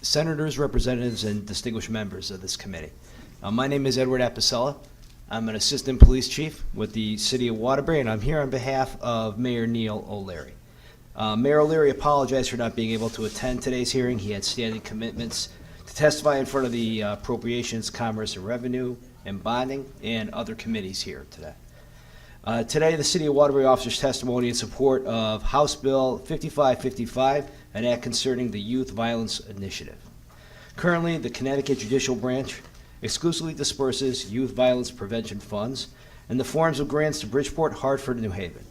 senators, representatives, and distinguished members of this committee. My name is Edward Apicella. I'm an assistant police chief with the city of Waterbury, and I'm here on behalf of Mayor Neil O'Leary. Mayor O'Leary apologized for not being able to attend today's hearing. He had standing commitments to testify in front of the Appropriations, Commerce and Revenue, and Bonding, and other committees here today. Today, the City of Waterbury offers testimony in support of House Bill 5555, an act concerning the Youth Violence Initiative. Currently, the Connecticut Judicial Branch exclusively disperses youth violence prevention funds in the forms of grants to Bridgeport, Hartford, and New Haven.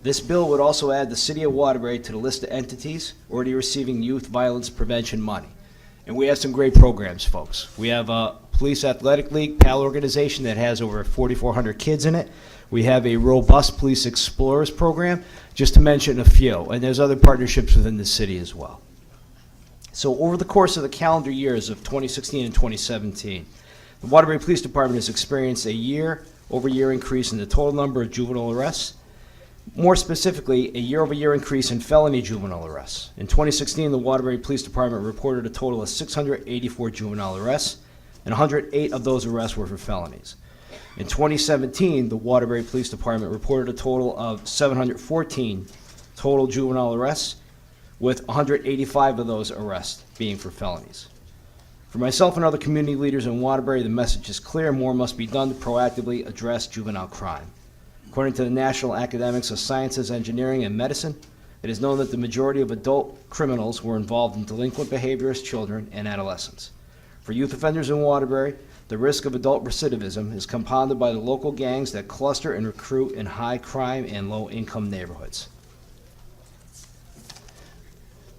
This bill would also add the City of Waterbury to the list of entities already receiving youth violence prevention money. And we have some great programs, folks. We have a Police Athletic League PAL organization that has over 4,400 kids in it. We have a robust Police Explorers program, just to mention a few. And there's other partnerships within the city as well. So over the course of the calendar years of 2016 and 2017, the Waterbury Police Department has experienced a year-over-year increase in the total number of juvenile arrests. More specifically, a year-over-year increase in felony juvenile arrests. In 2016, the Waterbury Police Department reported a total of 684 juvenile arrests, and 108 of those arrests were for felonies. In 2017, the Waterbury Police Department reported a total of 714 total juvenile arrests, with 185 of those arrests being for felonies. For myself and other community leaders in Waterbury, the message is clear: more must be done to proactively address juvenile crime. According to the National Academics of Sciences, Engineering, and Medicine, it is known that the majority of adult criminals were involved in delinquent behavior as children and adolescents. For youth offenders in Waterbury, the risk of adult recidivism is compounded by the local gangs that cluster and recruit in high crime and low income neighborhoods.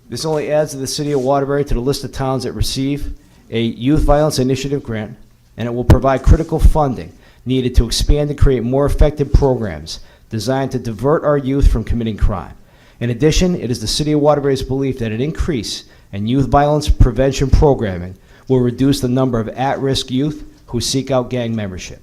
This only adds to the City of Waterbury to the list of towns that receive a Youth Violence Initiative grant, and it will provide critical funding needed to expand and create more effective programs designed to divert our youth from committing crime. In addition, it is the City of Waterbury's belief that an increase in youth violence prevention programming will reduce the number of at-risk youth who seek out gang membership.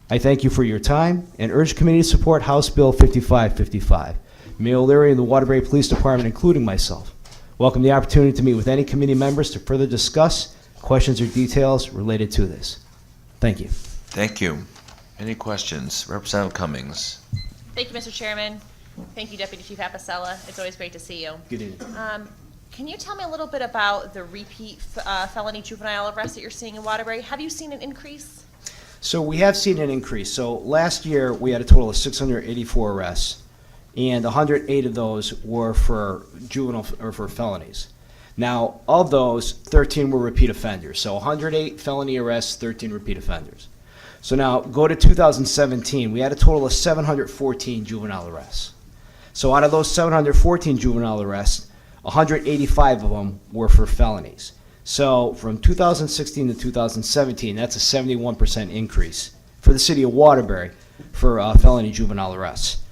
I thank you for your time and urge committee to support House Bill 5555. Mayor O'Leary and the Waterbury Police Department, including myself, welcome the opportunity to meet with any committee members to further discuss questions or details related to this. Thank you. Thank you. Any questions? Representative Cummings. Thank you, Mr. Chairman. Thank you, Deputy Chief Apicella. It's always great to see you. Good evening. Can you tell me a little bit about the repeat felony juvenile arrests that you're seeing in Waterbury? Have you seen an increase? So we have seen an increase. So last year we had a total of 684 arrests, and 108 of those were for juvenile or for felonies. Now, of those, 13 were repeat offenders. So 108 felony arrests, 13 repeat offenders. So now go to 2017, we had a total of 714 juvenile arrests. So out of those 714 juvenile arrests, 185 of them were for felonies. So from 2016 to 2017, that's a 71% increase for the City of Waterbury for felony juvenile arrests.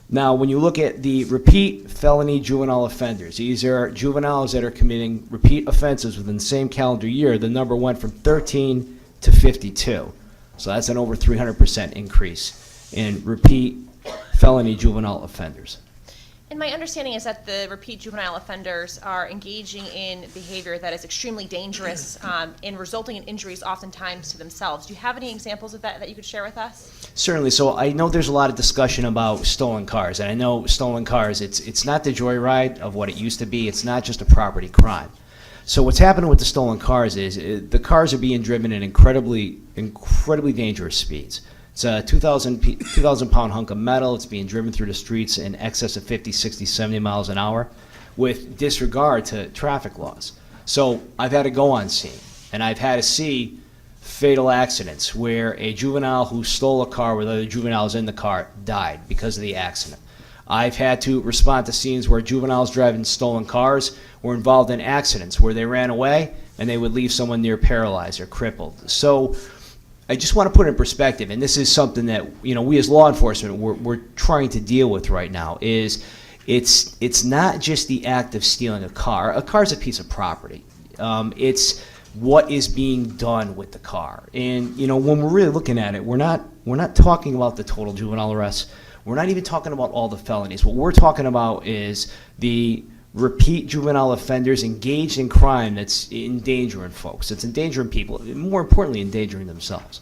Now, when you look at the repeat felony juvenile offenders, these are juveniles that are committing repeat offenses within the same calendar year, the number went from 13 to 52. So that's an over 300% increase in repeat felony juvenile offenders. And my understanding is that the repeat juvenile offenders are engaging in behavior that is extremely dangerous and resulting in injuries oftentimes to themselves. Do you have any examples of that you could share with us? Certainly. So I know there's a lot of discussion about stolen cars, and I know stolen cars, it's not the joyride of what it used to be. It's not just a property crime. So what's happening with the stolen cars is the cars are being driven at incredibly dangerous speeds. It's a 2,000 pound hunk of metal. It's being driven through the streets in excess of 50, 60, 70 miles an hour with disregard to traffic laws. So I've had to go on scene, and I've had to see fatal accidents where a juvenile who stole a car with other juveniles in the car died because of the accident. I've had to respond to scenes where juveniles driving stolen cars were involved in accidents where they ran away and they would leave someone near paralyzed or crippled. So I just want to put it in perspective, and this is something that we as law enforcement we're trying to deal with right now. Is it's not just the act of stealing a car. A car is a piece of property. It's what is being done with the car. And when we're really looking at it, we're not talking about the total juvenile arrests. We're not even talking about all the felonies. What we're talking about is the repeat juvenile offenders engaged in crime that's endangering folks. It's endangering people, more importantly, endangering themselves.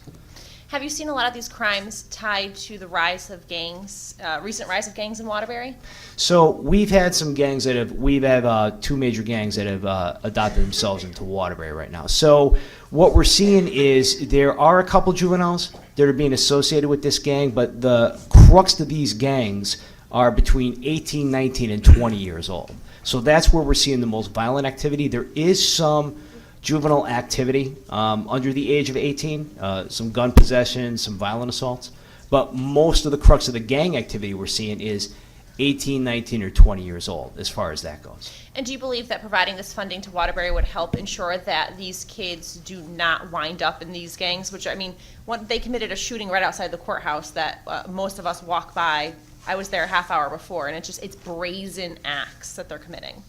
Have you seen a lot of these crimes tied to the rise of gangs, recent rise of gangs in Waterbury? So we've had some gangs that have, two major gangs that have adopted themselves into Waterbury right now. So what we're seeing is there are a couple juveniles that are being associated with this gang, but the crux of these gangs are between 18, 19, and 20 years old. So that's where we're seeing the most violent activity. There is some juvenile activity under the age of 18, some gun possession, some violent assaults. But most of the crux of the gang activity we're seeing is 18, 19, or 20 years old, as far as that goes. And do you believe that providing this funding to Waterbury would help ensure that these kids do not wind up in these gangs? Which, I mean, they committed a shooting right outside the courthouse that most of us walk by. I was there a half hour before, and it's brazen acts that they're committing.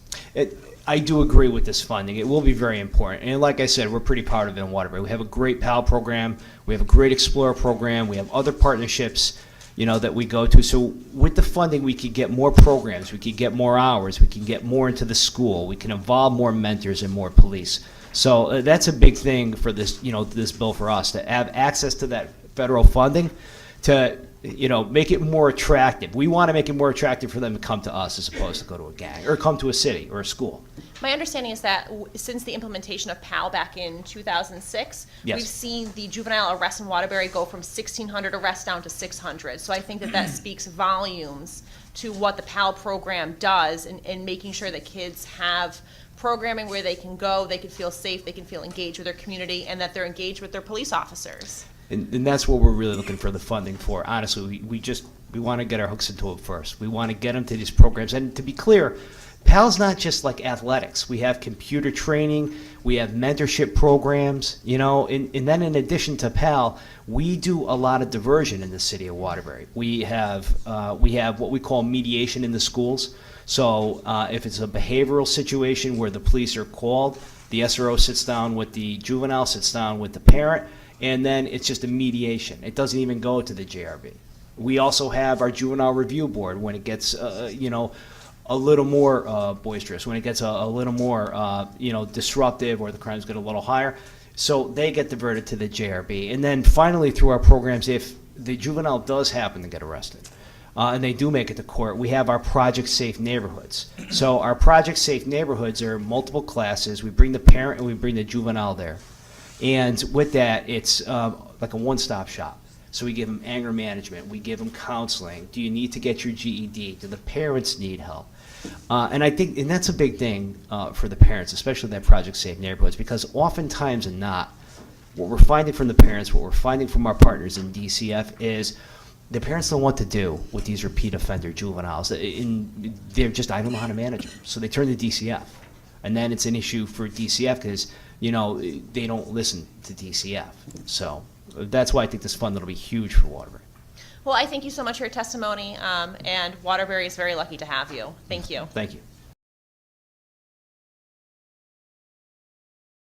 I do agree with this funding. It will be very important. And like I said, we're pretty proud of it in Waterbury. We have a great PAL program. We have a great Explorer program. We have other partnerships, that we go to. So with the funding, we could get more programs. We could get more hours. We can get more into the school. We can involve more mentors and more police. So that's a big thing for this, this bill for us, to have access to that federal funding to make it more attractive. We want to make it more attractive for them to come to us as opposed to go to a gang or come to a city or a school. My understanding is that since the implementation of PAL back in 2006, Yes. we've seen the juvenile arrests in Waterbury go from 1,600 arrests down to 600. So I think that speaks volumes to what the PAL program does in making sure that kids have programming where they can go, they can feel safe, they can feel engaged with their community, and that they're engaged with their police officers. And that's what we're really looking for the funding for. Honestly, we want to get our hooks into it first. We want to get them to these programs. And to be clear, PAL's not just like athletics. We have computer training, we have mentorship programs, and then in addition to PAL, we do a lot of diversion in the city of Waterbury. We have what we call mediation in the schools. So if it's a behavioral situation where the police are called, the SRO sits down with the juvenile, sits down with the parent, and then it's just a mediation. It doesn't even go to the JRB. We also have our juvenile review board when it gets, a little more boisterous, when it gets a little more, disruptive, or the crimes get a little higher. So they get diverted to the JRB. And then finally, through our programs, if the juvenile does happen to get arrested, and they do make it to court, we have our Project Safe Neighborhoods. So our Project Safe Neighborhoods are multiple classes. We bring the parent and we bring the juvenile there. And with that, it's like a one-stop shop. So we give them anger management. We give them counseling. Do you need to get your GED? Do the parents need help? And I think, and that's a big thing for the parents, especially that Project Safe Neighborhoods, because oftentimes and not, what we're finding from the parents, what we're finding from our partners in DCF is the parents don't know what to do with these repeat offender juveniles. They're just, I don't know how to manage them. So they turn to DCF. And then it's an issue for DCF because, they don't listen to DCF. So that's why I think this funding will be huge for Waterbury. Well, I thank you so much for your testimony, and Waterbury is very lucky to have you. Thank you. Thank you.